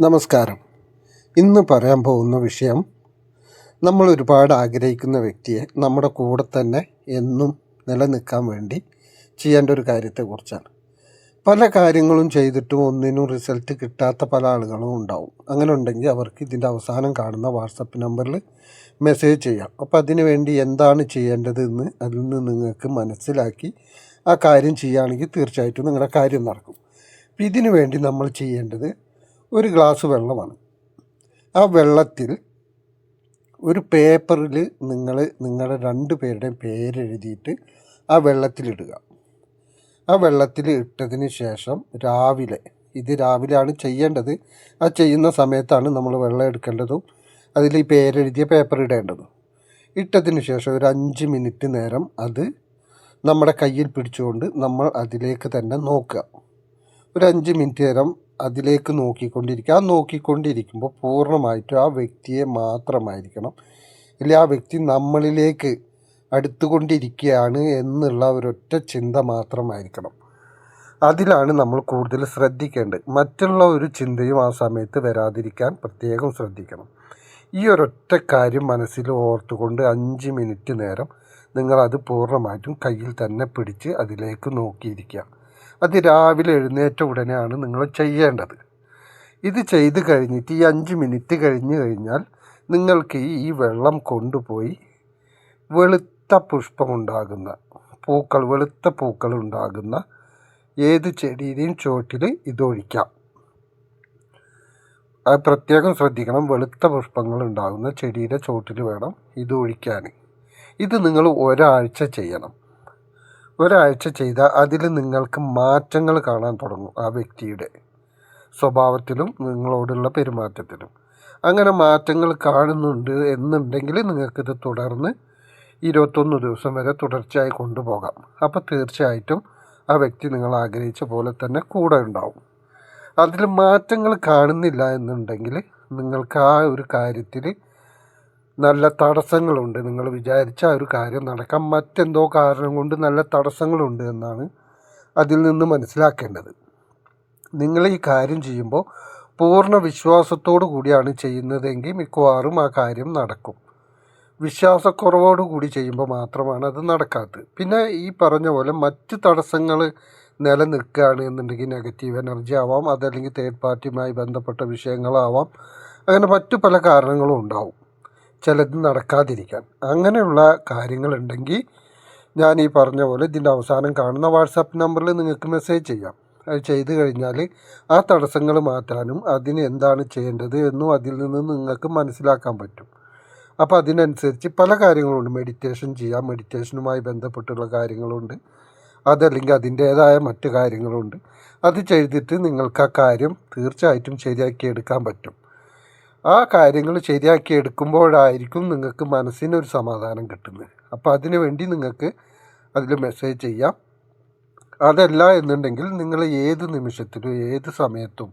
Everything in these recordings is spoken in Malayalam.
നമസ്കാരം. ഇന്ന് പറയാൻ പോകുന്ന വിഷയം, നമ്മൾ ഒരുപാട് ആഗ്രഹിക്കുന്ന വ്യക്തിയെ നമ്മുടെ കൂടെ തന്നെ എന്നും നിലനിൽക്കാൻ വേണ്ടി ചെയ്യേണ്ട ഒരു കാര്യത്തെക്കുറിച്ചാണ്. പല കാര്യങ്ങളും ചെയ്തിട്ടും ഒന്നിനും റിസൾട്ട് കിട്ടാത്ത പല ആളുകളും ഉണ്ടാവും. അങ്ങനെ ഉണ്ടെങ്കിൽ അവർക്ക് ഇതിൻ്റെ അവസാനം കാണുന്ന വാട്സപ്പ് നമ്പറിൽ മെസ്സേജ് ചെയ്യാം. അപ്പോൾ അതിനു വേണ്ടി എന്താണ് ചെയ്യേണ്ടതെന്ന് അതിൽ നിന്ന് നിങ്ങൾക്ക് മനസ്സിലാക്കി ആ കാര്യം ചെയ്യുകയാണെങ്കിൽ തീർച്ചയായിട്ടും നിങ്ങളുടെ കാര്യം നടക്കും. അപ്പോൾ ഇതിനു വേണ്ടി നമ്മൾ ചെയ്യേണ്ടത് ഒരു ഗ്ലാസ് വെള്ളമാണ്. ആ വെള്ളത്തിൽ ഒരു പേപ്പറിൽ നിങ്ങളുടെ 2 പേരുടെയും പേരെഴുതിയിട്ട് ആ വെള്ളത്തിലിടുക. ആ വെള്ളത്തിൽ ഇട്ടതിന് ശേഷം രാവിലെയാണ് ചെയ്യേണ്ടത്. ആ ചെയ്യുന്ന സമയത്താണ് നമ്മൾ വെള്ളം എടുക്കേണ്ടതും അതിൽ ഈ പേരെഴുതിയ പേപ്പർ ഇടേണ്ടതും. ഇട്ടതിന് ശേഷം ഒരു 5 മിനിറ്റ് നേരം അത് നമ്മുടെ കയ്യിൽ പിടിച്ചുകൊണ്ട് നമ്മൾ അതിലേക്ക് തന്നെ നോക്കുക. ഒരു 5 മിനിറ്റ് നേരം അതിലേക്ക് നോക്കിക്കൊണ്ടിരിക്കുക. ആ നോക്കിക്കൊണ്ടിരിക്കുമ്പോൾ പൂർണ്ണമായിട്ടും ആ വ്യക്തിയെ മാത്രമായിരിക്കണം, ഇല്ലെങ്കിൽ ആ വ്യക്തി നമ്മളിലേക്ക് അടുത്തുകൊണ്ടിരിക്കുകയാണ് എന്നുള്ള ഒരൊറ്റ ചിന്ത മാത്രമായിരിക്കണം. അതിലാണ് നമ്മൾ കൂടുതൽ ശ്രദ്ധിക്കേണ്ടത്. മറ്റുള്ള ഒരു ചിന്തയും ആ സമയത്ത് വരാതിരിക്കാൻ പ്രത്യേകം ശ്രദ്ധിക്കണം. ഈ ഒരൊറ്റ കാര്യം മനസ്സിൽ ഓർത്തുകൊണ്ട് 5 മിനിറ്റ് നേരം നിങ്ങളത് പൂർണ്ണമായിട്ടും കയ്യിൽ തന്നെ പിടിച്ച് അതിലേക്ക് നോക്കിയിരിക്കുക. അത് രാവിലെ എഴുന്നേറ്റ ഉടനെയാണ് നിങ്ങൾ ചെയ്യേണ്ടത്. ഇത് ചെയ്ത് കഴിഞ്ഞിട്ട് ഈ 5 മിനിറ്റ് കഴിഞ്ഞ് കഴിഞ്ഞാൽ നിങ്ങൾക്ക് ഈ വെള്ളം കൊണ്ടുപോയി വെളുത്ത പൂക്കൾ ഉണ്ടാകുന്ന ഏത് ചെടിയുടെയും ചുവട്ടിൽ ഇതൊഴിക്കാം. അത് പ്രത്യേകം ശ്രദ്ധിക്കണം. വെളുത്ത പുഷ്പങ്ങൾ ഉണ്ടാകുന്ന ചെടിയുടെ ചുവട്ടിൽ വേണം ഇത് ഒഴിക്കാൻ. ഇത് നിങ്ങൾ ഒരാഴ്ച ചെയ്യണം. ഒരാഴ്ച ചെയ്താൽ അതിൽ നിങ്ങൾക്ക് മാറ്റങ്ങൾ കാണാൻ തുടങ്ങും. ആ വ്യക്തിയുടെ സ്വഭാവത്തിലും നിങ്ങളോടുള്ള പെരുമാറ്റത്തിലും അങ്ങനെ മാറ്റങ്ങൾ കാണുന്നുണ്ട് എന്നുണ്ടെങ്കിൽ നിങ്ങൾക്കിത് തുടർന്ന് 21 ദിവസം വരെ തുടർച്ചയായി കൊണ്ടുപോകാം. അപ്പോൾ തീർച്ചയായിട്ടും ആ വ്യക്തി നിങ്ങൾ ആഗ്രഹിച്ച പോലെ തന്നെ കൂടെ ഉണ്ടാവും. അതിൽ മാറ്റങ്ങൾ കാണുന്നില്ല എന്നുണ്ടെങ്കിൽ നിങ്ങൾക്ക് ആ ഒരു കാര്യത്തിൽ നല്ല തടസ്സങ്ങളുണ്ട്. നിങ്ങൾ വിചാരിച്ച ആ ഒരു കാര്യം നടക്കാൻ മറ്റെന്തോ കാരണം കൊണ്ട് നല്ല തടസ്സങ്ങളുണ്ട് എന്നാണ് അതിൽ നിന്ന് മനസ്സിലാക്കേണ്ടത്. നിങ്ങൾ ഈ കാര്യം ചെയ്യുമ്പോൾ പൂർണ്ണ വിശ്വാസത്തോടു കൂടിയാണ് ചെയ്യുന്നതെങ്കിൽ മിക്കവാറും ആ കാര്യം നടക്കും. വിശ്വാസക്കുറവോടു കൂടി ചെയ്യുമ്പോൾ മാത്രമാണ് അത് നടക്കാത്തത്. പിന്നെ ഈ പറഞ്ഞ പോലെ മറ്റ് തടസ്സങ്ങൾ നിലനിൽക്കുകയാണ് എന്നുണ്ടെങ്കിൽ നെഗറ്റീവ് എനർജി ആവാം, അതല്ലെങ്കിൽ തേർഡ് പാർട്ടിയുമായി ബന്ധപ്പെട്ട വിഷയങ്ങളാവാം. അങ്ങനെ മറ്റു പല കാരണങ്ങളും ഉണ്ടാവും ചിലത് നടക്കാതിരിക്കാൻ. അങ്ങനെയുള്ള കാര്യങ്ങളുണ്ടെങ്കിൽ ഞാൻ ഈ പറഞ്ഞ പോലെ ഇതിൻ്റെ അവസാനം കാണുന്ന വാട്സാപ്പ് നമ്പറിൽ നിങ്ങൾക്ക് മെസ്സേജ് ചെയ്യാം. അത് ചെയ്ത് കഴിഞ്ഞാൽ ആ തടസ്സങ്ങൾ മാറ്റാനും അതിന് എന്താണ് ചെയ്യേണ്ടത് എന്നും അതിൽ നിന്ന് നിങ്ങൾക്ക് മനസ്സിലാക്കാൻ പറ്റും. അപ്പോൾ അതിനനുസരിച്ച് പല കാര്യങ്ങളുണ്ട്. മെഡിറ്റേഷൻ ചെയ്യാം, മെഡിറ്റേഷനുമായി ബന്ധപ്പെട്ടുള്ള കാര്യങ്ങളുണ്ട്, അതല്ലെങ്കിൽ അതിൻ്റേതായ മറ്റു കാര്യങ്ങളുണ്ട്. അത് ചെയ്തിട്ട് നിങ്ങൾക്ക് ആ കാര്യം തീർച്ചയായിട്ടും ശരിയാക്കിയെടുക്കാൻ പറ്റും. ആ കാര്യങ്ങൾ ശരിയാക്കി എടുക്കുമ്പോഴായിരിക്കും നിങ്ങൾക്ക് മനസ്സിനൊരു സമാധാനം കിട്ടുന്നത്. അപ്പോൾ അതിനു വേണ്ടി നിങ്ങൾക്ക് അതിൽ മെസ്സേജ് ചെയ്യാം. അതല്ല എന്നുണ്ടെങ്കിൽ നിങ്ങൾ ഏത് നിമിഷത്തിലും ഏത് സമയത്തും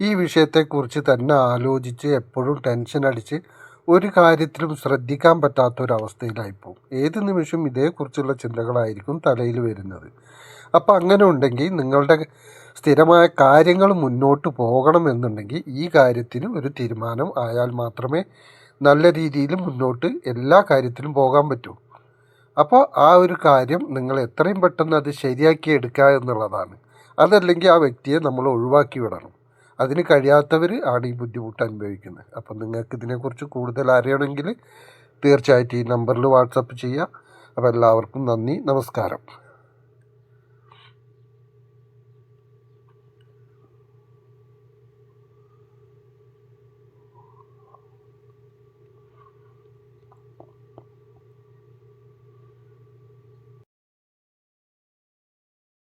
ഈ വിഷയത്തെക്കുറിച്ച് തന്നെ ആലോചിച്ച് എപ്പോഴും ടെൻഷൻ അടിച്ച് ഒരു കാര്യത്തിലും ശ്രദ്ധിക്കാൻ പറ്റാത്തൊരവസ്ഥയിലായിപ്പോവും. ഏത് നിമിഷവും ഇതേക്കുറിച്ചുള്ള ചിന്തകളായിരിക്കും തലയിൽ വരുന്നത്. അപ്പോൾ അങ്ങനെ ഉണ്ടെങ്കിൽ നിങ്ങളുടെ സ്ഥിരമായ കാര്യങ്ങൾ മുന്നോട്ട് പോകണമെന്നുണ്ടെങ്കിൽ ഈ കാര്യത്തിന് ഒരു തീരുമാനം ആയാൽ മാത്രമേ നല്ല രീതിയിൽ മുന്നോട്ട് എല്ലാ കാര്യത്തിലും പോകാൻ പറ്റൂ. അപ്പോൾ ആ ഒരു കാര്യം നിങ്ങൾ എത്രയും പെട്ടെന്ന് അത് ശരിയാക്കി എടുക്കുക എന്നുള്ളതാണ്. അതല്ലെങ്കിൽ ആ വ്യക്തിയെ നമ്മൾ ഒഴിവാക്കി വിടണം. അതിന് കഴിയാത്തവർ ആണ് ഈ ബുദ്ധിമുട്ട് അനുഭവിക്കുന്നത്. അപ്പം നിങ്ങൾക്ക് ഇതിനെക്കുറിച്ച് കൂടുതൽ അറിയണമെങ്കിൽ തീർച്ചയായിട്ടും ഈ നമ്പറിൽ വാട്സപ്പ് ചെയ്യുക. അപ്പോൾ എല്ലാവർക്കും നന്ദി, നമസ്കാരം.